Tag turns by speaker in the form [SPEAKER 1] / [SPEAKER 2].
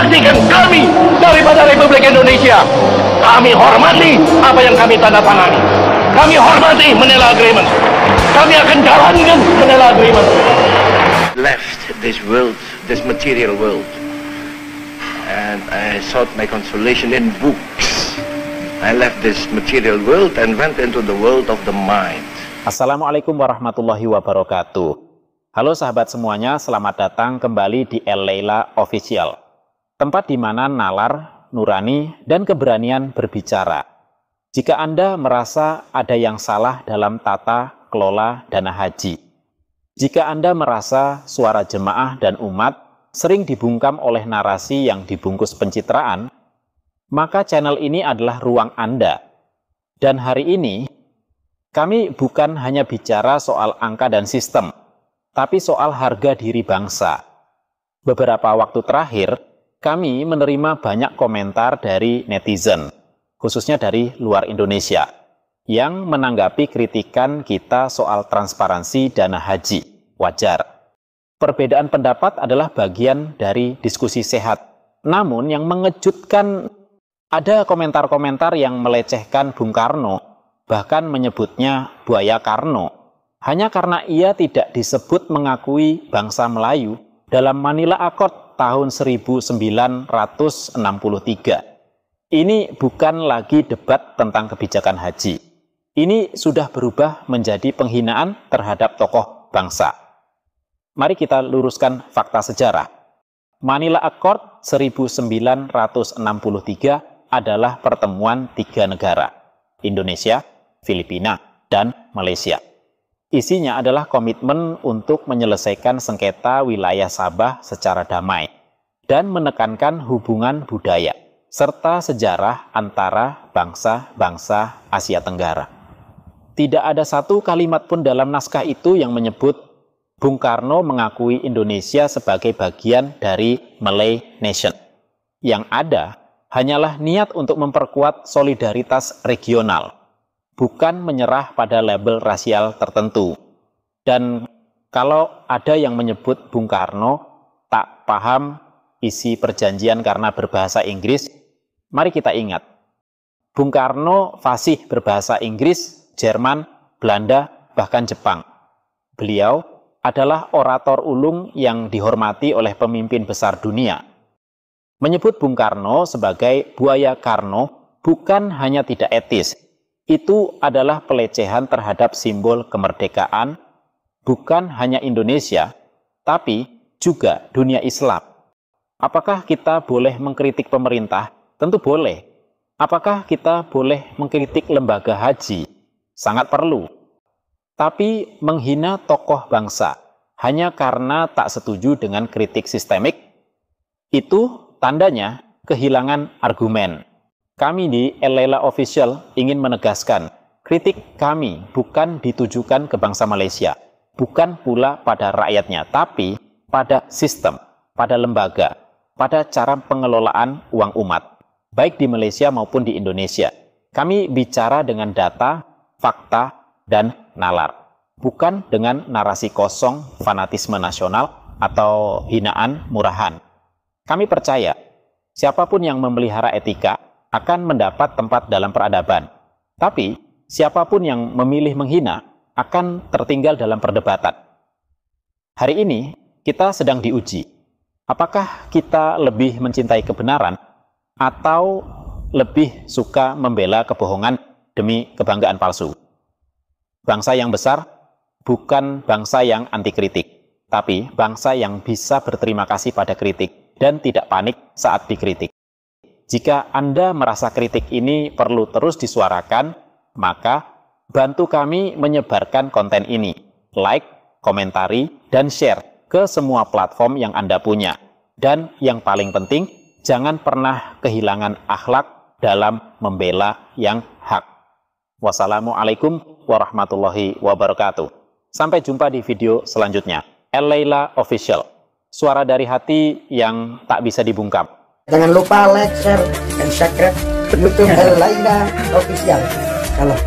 [SPEAKER 1] saksikan kami daripada Republik Indonesia. Kami hormati apa yang kami tanda tangani. Kami hormati Manila Agreement. Kami akan jalankan Manila Agreement.
[SPEAKER 2] Left this world, this material world, and I sought my consolation in books. I left this material world and went into the world of the mind.
[SPEAKER 3] Assalamualaikum warahmatullahi wabarakatuh. Halo sahabat semuanya, selamat datang kembali di El Laila Official. Tempat di mana nalar, nurani, dan keberanian berbicara. Jika Anda merasa ada yang salah dalam tata kelola dana haji, jika Anda merasa suara jemaah dan umat sering dibungkam oleh narasi yang dibungkus pencitraan, maka channel ini adalah ruang Anda. Dan hari ini, kami bukan hanya bicara soal angka dan sistem, tapi soal harga diri bangsa. Beberapa waktu terakhir, kami menerima banyak komentar dari netizen, khususnya dari luar Indonesia, yang menanggapi kritikan kita soal transparansi dana haji. Wajar. Perbedaan pendapat adalah bagian dari diskusi sehat. Namun yang mengejutkan, ada komentar-komentar yang melecehkan Bung Karno, bahkan menyebutnya buaya Karno, hanya karena ia tidak disebut mengakui bangsa Melayu dalam Manila Accord tahun 1963. Ini bukan lagi debat tentang kebijakan haji. Ini sudah berubah menjadi penghinaan terhadap tokoh bangsa. Mari kita luruskan fakta sejarah. Manila Accord 1963 adalah pertemuan tiga negara, Indonesia, Filipina, dan Malaysia. Isinya adalah komitmen untuk menyelesaikan sengketa wilayah Sabah secara damai dan menekankan hubungan budaya serta sejarah antara bangsa-bangsa Asia Tenggara. Tidak ada satu kalimat pun dalam naskah itu yang menyebut Bung Karno mengakui Indonesia sebagai bagian dari Malay Nation. Yang ada hanyalah niat untuk memperkuat solidaritas regional, bukan menyerah pada label rasial tertentu. Dan kalau ada yang menyebut Bung Karno tak paham isi perjanjian karena berbahasa Inggris, mari kita ingat, Bung Karno fasih berbahasa Inggris, Jerman, Belanda, bahkan Jepang. Beliau adalah orator ulung yang dihormati oleh pemimpin besar dunia. Menyebut Bung Karno sebagai buaya Karno bukan hanya tidak etis, itu adalah pelecehan terhadap simbol kemerdekaan, bukan hanya Indonesia, tapi juga dunia Islam. Apakah kita boleh mengkritik pemerintah? Tentu boleh. Apakah kita boleh mengkritik lembaga haji? Sangat perlu. Tapi menghina tokoh bangsa hanya karena tak setuju dengan kritik sistemik, itu tandanya kehilangan argumen. Kami di El Laila Official ingin menegaskan, kritik kami bukan ditujukan ke bangsa Malaysia, bukan pula pada rakyatnya, tapi pada sistem, pada lembaga, pada cara pengelolaan uang umat, baik di Malaysia maupun di Indonesia. Kami bicara dengan data, fakta, dan nalar, bukan dengan narasi kosong, fanatisme nasional, atau hinaan murahan. Kami percaya, siapapun yang memelihara etika akan mendapat tempat dalam peradaban. Tapi, siapapun yang memilih menghina akan tertinggal dalam perdebatan. Hari ini, kita sedang diuji. Apakah kita lebih mencintai kebenaran atau lebih suka membela kebohongan demi kebanggaan palsu? Bangsa yang besar bukan bangsa yang anti kritik, tapi bangsa yang bisa berterima kasih pada kritik dan tidak panik saat dikritik. Jika Anda merasa kritik ini perlu terus disuarakan, maka bantu kami menyebarkan konten ini. Like, komentari, dan share ke semua platform yang Anda punya. Dan yang paling penting, jangan pernah kehilangan akhlak dalam membela yang hak. Wassalamualaikum warahmatullahi wabarakatuh. Sampai jumpa di video selanjutnya. El Laila Official, suara dari hati yang tak bisa dibungkam.
[SPEAKER 4] Jangan lupa like, share, dan subscribe YouTube El Laila Official. Kalau